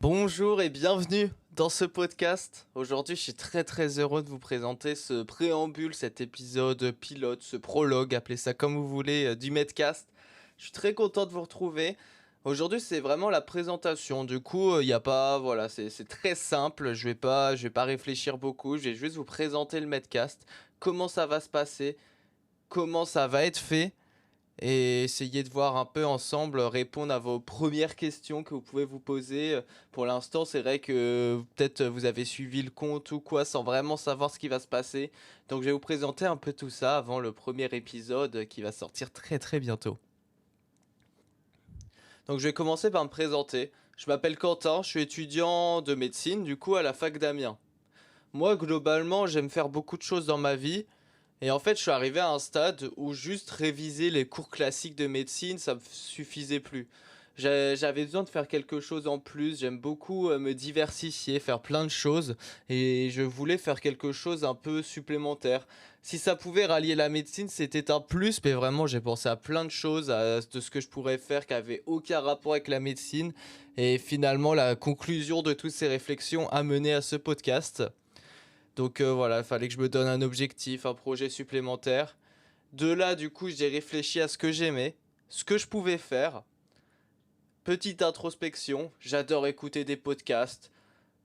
Bonjour et bienvenue dans ce podcast. Aujourd'hui, je suis très heureux de vous présenter ce préambule, cet épisode pilote, ce prologue, appelez ça comme vous voulez, du Medcast. Je suis très content de vous retrouver. Aujourd'hui, c'est vraiment la présentation. Du coup, il y a pas, voilà, c'est très simple. Je vais pas réfléchir beaucoup. Je vais juste vous présenter le Medcast, comment ça va se passer, comment ça va être fait et essayer de voir un peu ensemble, répondre à vos premières questions que vous pouvez vous poser. Pour l'instant, c'est vrai que peut-être vous avez suivi le compte ou quoi sans vraiment savoir ce qui va se passer. Donc je vais vous présenter un peu tout ça avant le premier épisode qui va sortir très bientôt. Donc je vais commencer par me présenter. Je m'appelle Quentin, je suis étudiant de médecine du coup à la fac d'Amiens. Moi globalement j'aime faire beaucoup de choses dans ma vie. Et en fait, je suis arrivé à un stade où juste réviser les cours classiques de médecine, ça me suffisait plus. J'avais besoin de faire quelque chose en plus. J'aime beaucoup me diversifier, faire plein de choses. Et je voulais faire quelque chose un peu supplémentaire. Si ça pouvait rallier la médecine, c'était un plus. Mais vraiment, j'ai pensé à plein de choses, de ce que je pourrais faire qui avait aucun rapport avec la médecine. Et finalement, la conclusion de toutes ces réflexions a mené à ce podcast. Donc voilà, il fallait que je me donne un objectif, un projet supplémentaire. De là, du coup, j'ai réfléchi à ce que j'aimais, ce que je pouvais faire. Petite introspection, j'adore écouter des podcasts.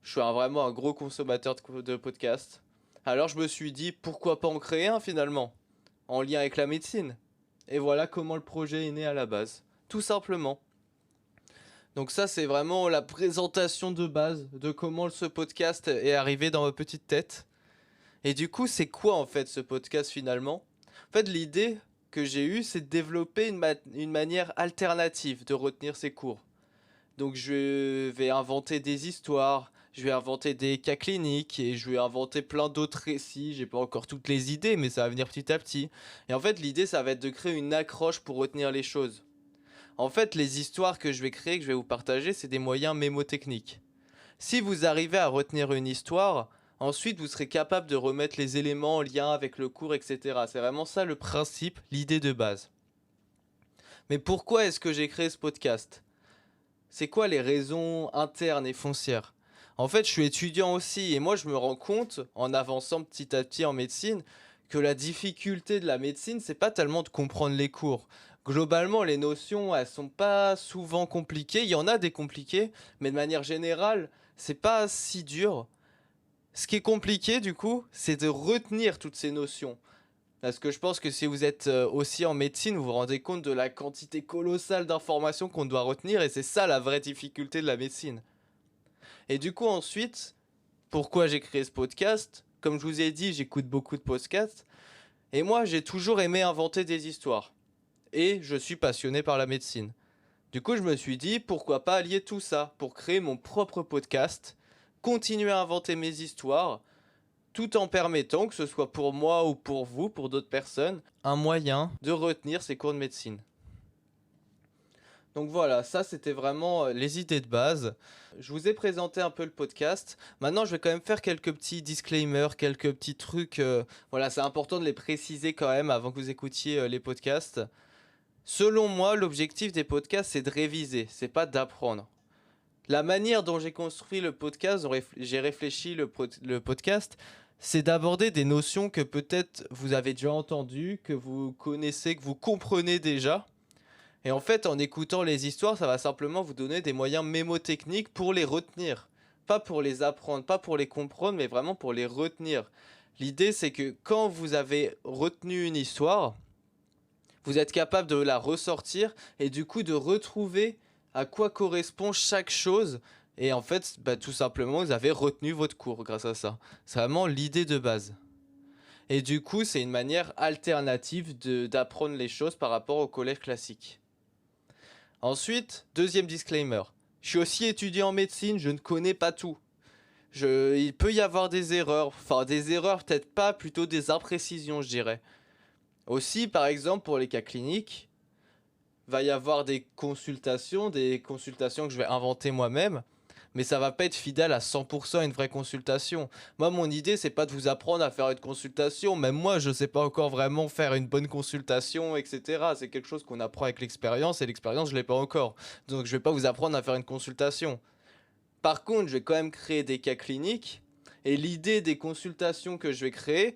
Je suis vraiment un gros consommateur de podcasts. Alors je me suis dit, pourquoi pas en créer un finalement, en lien avec la médecine. Et voilà comment le projet est né à la base. Tout simplement. Donc ça, c'est vraiment la présentation de base de comment ce podcast est arrivé dans ma petite tête. Et du coup, c'est quoi en fait ce podcast finalement? En fait, l'idée que j'ai eue, c'est de développer une manière alternative de retenir ces cours. Donc je vais inventer des histoires, je vais inventer des cas cliniques et je vais inventer plein d'autres récits. J'ai pas encore toutes les idées, mais ça va venir petit à petit. Et en fait, l'idée, ça va être de créer une accroche pour retenir les choses. En fait, les histoires que je vais créer, que je vais vous partager, c'est des moyens mémotechniques. Si vous arrivez à retenir une histoire, ensuite vous serez capable de remettre les éléments en lien avec le cours, etc. C'est vraiment ça le principe, l'idée de base. Mais pourquoi est-ce que j'ai créé ce podcast? C'est quoi les raisons internes et foncières? En fait, je suis étudiant aussi et moi je me rends compte, en avançant petit à petit en médecine, que la difficulté de la médecine, c'est pas tellement de comprendre les cours. Globalement, les notions, elles sont pas souvent compliquées. Il y en a des compliquées, mais de manière générale, c'est pas si dur. Ce qui est compliqué, du coup, c'est de retenir toutes ces notions. Parce que je pense que si vous êtes aussi en médecine, vous vous rendez compte de la quantité colossale d'informations qu'on doit retenir, et c'est ça la vraie difficulté de la médecine. Et du coup, ensuite, pourquoi j'ai créé ce podcast? Comme je vous ai dit, j'écoute beaucoup de podcasts, et moi, j'ai toujours aimé inventer des histoires. Et je suis passionné par la médecine. Du coup, je me suis dit, pourquoi pas allier tout ça pour créer mon propre podcast, continuer à inventer mes histoires, tout en permettant, que ce soit pour moi ou pour vous, pour d'autres personnes, un moyen de retenir ces cours de médecine. Donc voilà, ça c'était vraiment les idées de base. Je vous ai présenté un peu le podcast. Maintenant, je vais quand même faire quelques petits disclaimers, quelques petits trucs. Voilà, c'est important de les préciser quand même avant que vous écoutiez les podcasts. Selon moi, l'objectif des podcasts, c'est de réviser, c'est pas d'apprendre. La manière dont j'ai construit le podcast, j'ai réfléchi le podcast, c'est d'aborder des notions que peut-être vous avez déjà entendues, que vous connaissez, que vous comprenez déjà. Et en fait, en écoutant les histoires, ça va simplement vous donner des moyens mémotechniques pour les retenir. Pas pour les apprendre, pas pour les comprendre, mais vraiment pour les retenir. L'idée, c'est que quand vous avez retenu une histoire, vous êtes capable de la ressortir et du coup de retrouver à quoi correspond chaque chose. Et en fait, tout simplement, vous avez retenu votre cours grâce à ça. C'est vraiment l'idée de base. Et du coup, c'est une manière alternative d'apprendre les choses par rapport au collège classique. Ensuite, deuxième disclaimer. Je suis aussi étudiant en médecine, je ne connais pas tout. Il peut y avoir des erreurs, enfin des erreurs peut-être pas, plutôt des imprécisions je dirais. Aussi, par exemple, pour les cas cliniques, va y avoir des consultations que je vais inventer moi-même, mais ça va pas être fidèle à 100% à une vraie consultation. Moi, mon idée, c'est pas de vous apprendre à faire une consultation, même moi, je sais pas encore vraiment faire une bonne consultation, etc. C'est quelque chose qu'on apprend avec l'expérience, et l'expérience, je l'ai pas encore. Donc, je vais pas vous apprendre à faire une consultation. Par contre, je vais quand même créer des cas cliniques. Et l'idée des consultations que je vais créer,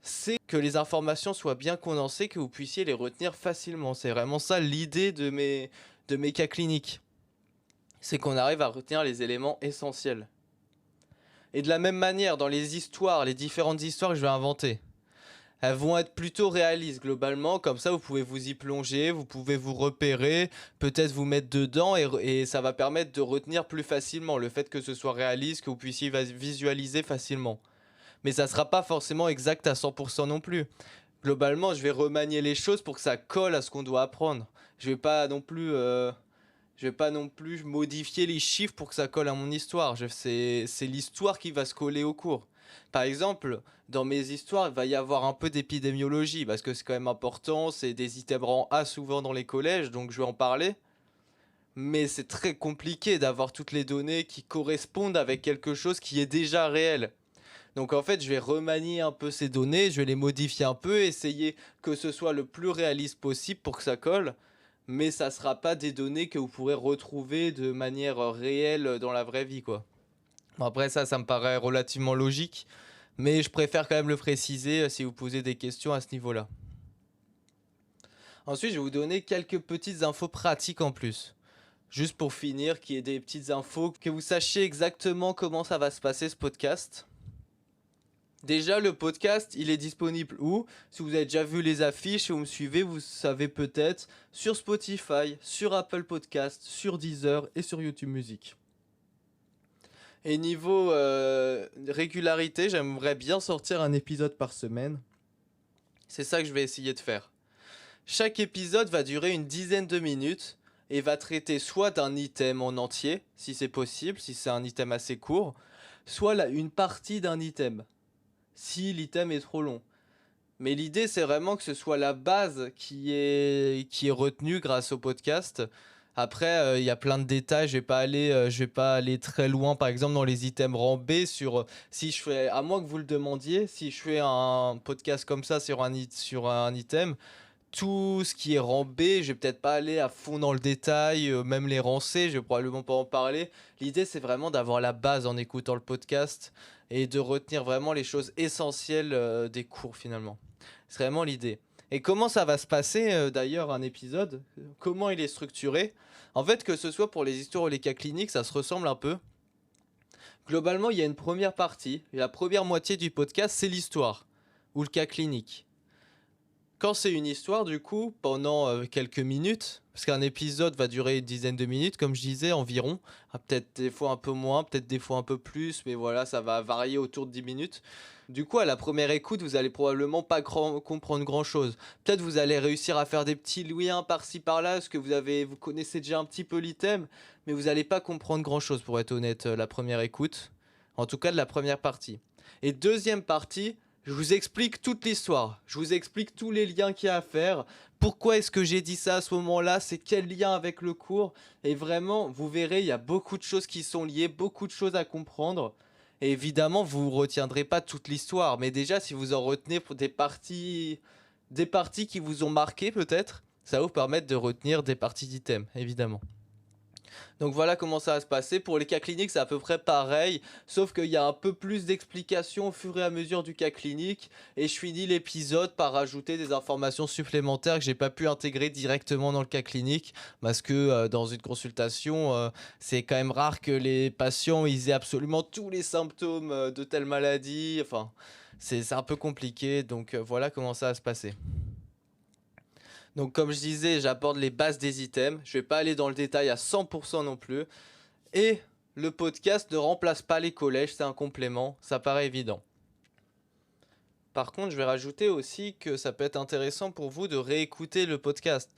c'est que les informations soient bien condensées, que vous puissiez les retenir facilement. C'est vraiment ça l'idée de mes cas cliniques. C'est qu'on arrive à retenir les éléments essentiels. Et de la même manière, dans les histoires, les différentes histoires que je vais inventer, elles vont être plutôt réalistes globalement, comme ça vous pouvez vous y plonger, vous pouvez vous repérer, peut-être vous mettre dedans et ça va permettre de retenir plus facilement le fait que ce soit réaliste, que vous puissiez visualiser facilement. Mais ça ne sera pas forcément exact à 100% non plus. Globalement, je vais remanier les choses pour que ça colle à ce qu'on doit apprendre. Je vais pas non plus modifier les chiffres pour que ça colle à mon histoire. C'est l'histoire qui va se coller au cours. Par exemple, dans mes histoires, il va y avoir un peu d'épidémiologie parce que c'est quand même important. C'est des items rang A souvent dans les collèges, donc je vais en parler. Mais c'est très compliqué d'avoir toutes les données qui correspondent avec quelque chose qui est déjà réel. Donc en fait, je vais remanier un peu ces données, je vais les modifier un peu, essayer que ce soit le plus réaliste possible pour que ça colle. Mais ça sera pas des données que vous pourrez retrouver de manière réelle dans la vraie vie, quoi. Bon, après ça me paraît relativement logique, mais je préfère quand même le préciser si vous posez des questions à ce niveau-là. Ensuite, je vais vous donner quelques petites infos pratiques en plus. Juste pour finir, qu'il y ait des petites infos, que vous sachiez exactement comment ça va se passer ce podcast. Déjà, le podcast, il est disponible où? Si vous avez déjà vu les affiches et vous me suivez, vous savez peut-être sur Spotify, sur Apple Podcast, sur Deezer et sur YouTube Music. Et niveau régularité, j'aimerais bien sortir un épisode par semaine. C'est ça que je vais essayer de faire. Chaque épisode va durer une dizaine de minutes et va traiter soit d'un item en entier, si c'est possible, si c'est un item assez court, soit une partie d'un item, si l'item est trop long. Mais l'idée, c'est vraiment que ce soit la base qui est retenue grâce au podcast. Après, il y a plein de détails. Je vais pas aller très loin, par exemple, dans les items rang B si je fais, à moins que vous le demandiez, si je fais un podcast comme ça sur un item, tout ce qui est rang B, je vais peut-être pas aller à fond dans le détail, même les rangs C, je vais probablement pas en parler. L'idée, c'est vraiment d'avoir la base en écoutant le podcast et de retenir vraiment les choses essentielles des cours finalement. C'est vraiment l'idée. Et comment ça va se passer d'ailleurs un épisode? Comment il est structuré? En fait, que ce soit pour les histoires ou les cas cliniques, ça se ressemble un peu. Globalement, il y a une première partie. Et la première moitié du podcast, c'est l'histoire ou le cas clinique. Quand c'est une histoire, du coup, pendant quelques minutes, parce qu'un épisode va durer une dizaine de minutes, comme je disais, environ, peut-être des fois un peu moins, peut-être des fois un peu plus, mais voilà, ça va varier autour de 10 minutes. Du coup, à la première écoute, vous allez probablement pas comprendre grand-chose. Peut-être vous allez réussir à faire des petits liens par-ci par-là, parce que vous connaissez déjà un petit peu l'item, mais vous n'allez pas comprendre grand-chose, pour être honnête, la première écoute. En tout cas, de la première partie. Et deuxième partie, je vous explique toute l'histoire, je vous explique tous les liens qu'il y a à faire, pourquoi est-ce que j'ai dit ça à ce moment-là, c'est quel lien avec le cours, et vraiment, vous verrez, il y a beaucoup de choses qui sont liées, beaucoup de choses à comprendre, et évidemment, vous ne retiendrez pas toute l'histoire, mais déjà, si vous en retenez pour des parties qui vous ont marqué peut-être, ça va vous permettre de retenir des parties d'items, évidemment. Donc voilà comment ça va se passer. Pour les cas cliniques, c'est à peu près pareil, sauf qu'il y a un peu plus d'explications au fur et à mesure du cas clinique. Et je finis l'épisode par rajouter des informations supplémentaires que j'ai pas pu intégrer directement dans le cas clinique, parce que dans une consultation, c'est quand même rare que les patients ils aient absolument tous les symptômes de telle maladie. Enfin, c'est un peu compliqué, donc voilà comment ça va se passer. Donc comme je disais, j'aborde les bases des items. Je vais pas aller dans le détail à 100% non plus. Et le podcast ne remplace pas les collèges, c'est un complément, ça paraît évident. Par contre, je vais rajouter aussi que ça peut être intéressant pour vous de réécouter le podcast.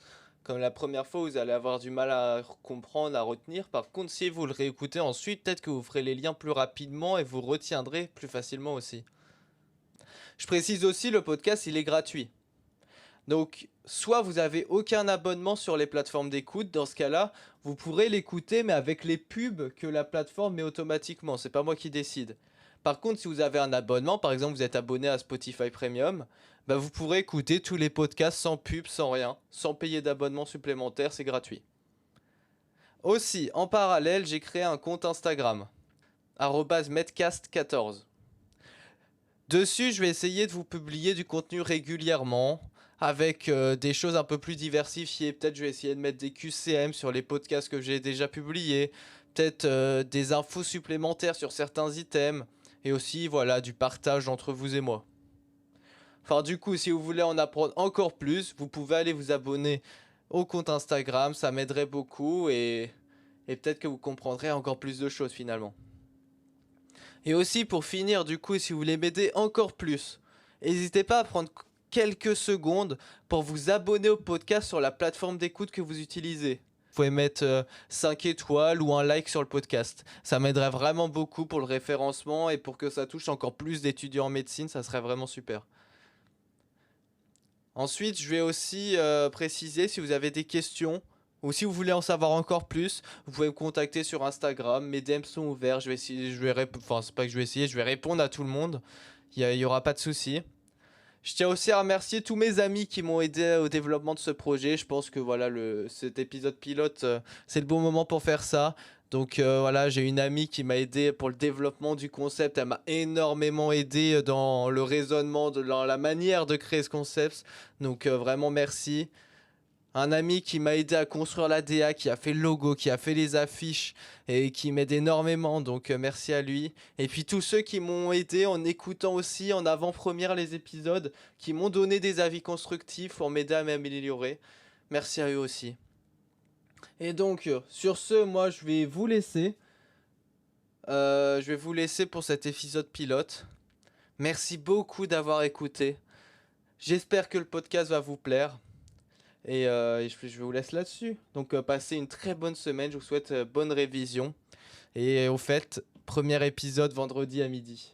Comme la première fois, vous allez avoir du mal à comprendre, à retenir. Par contre, si vous le réécoutez ensuite, peut-être que vous ferez les liens plus rapidement et vous retiendrez plus facilement aussi. Je précise aussi, le podcast, il est gratuit. Donc, soit vous avez aucun abonnement sur les plateformes d'écoute, dans ce cas-là, vous pourrez l'écouter, mais avec les pubs que la plateforme met automatiquement. C'est pas moi qui décide. Par contre, si vous avez un abonnement, par exemple, vous êtes abonné à Spotify Premium, bah vous pourrez écouter tous les podcasts sans pub, sans rien, sans payer d'abonnement supplémentaire, c'est gratuit. Aussi, en parallèle, j'ai créé un compte Instagram, @medcast14. Dessus, je vais essayer de vous publier du contenu régulièrement, avec des choses un peu plus diversifiées. Peut-être je vais essayer de mettre des QCM sur les podcasts que j'ai déjà publiés, peut-être des infos supplémentaires sur certains items, et aussi voilà du partage entre vous et moi. Enfin du coup, si vous voulez en apprendre encore plus, vous pouvez aller vous abonner au compte Instagram, ça m'aiderait beaucoup et peut-être que vous comprendrez encore plus de choses finalement. Et aussi pour finir, du coup, si vous voulez m'aider encore plus, n'hésitez pas à prendre quelques secondes pour vous abonner au podcast sur la plateforme d'écoute que vous utilisez. Vous pouvez mettre 5 étoiles ou un like sur le podcast. Ça m'aiderait vraiment beaucoup pour le référencement et pour que ça touche encore plus d'étudiants en médecine, ça serait vraiment super. Ensuite, je vais aussi préciser si vous avez des questions ou si vous voulez en savoir encore plus, vous pouvez me contacter sur Instagram. Mes DM sont ouverts. Je vais essayer, enfin, c'est pas que je vais essayer, je vais répondre à tout le monde. Il y aura pas de souci. Je tiens aussi à remercier tous mes amis qui m'ont aidé au développement de ce projet. Je pense que voilà, cet épisode pilote, c'est le bon moment pour faire ça. Donc voilà, j'ai une amie qui m'a aidé pour le développement du concept. Elle m'a énormément aidé dans le raisonnement, dans la manière de créer ce concept. Donc vraiment merci. Un ami qui m'a aidé à construire la DA, qui a fait le logo, qui a fait les affiches et qui m'aide énormément, donc merci à lui. Et puis tous ceux qui m'ont aidé en écoutant aussi en avant-première les épisodes, qui m'ont donné des avis constructifs pour m'aider à m'améliorer. Merci à eux aussi. Et donc sur ce, moi je vais vous laisser. Je vais vous laisser pour cet épisode pilote. Merci beaucoup d'avoir écouté. J'espère que le podcast va vous plaire. Et je vous laisse là-dessus. Donc passez une très bonne semaine. Je vous souhaite bonne révision. Et au fait, premier épisode vendredi à midi.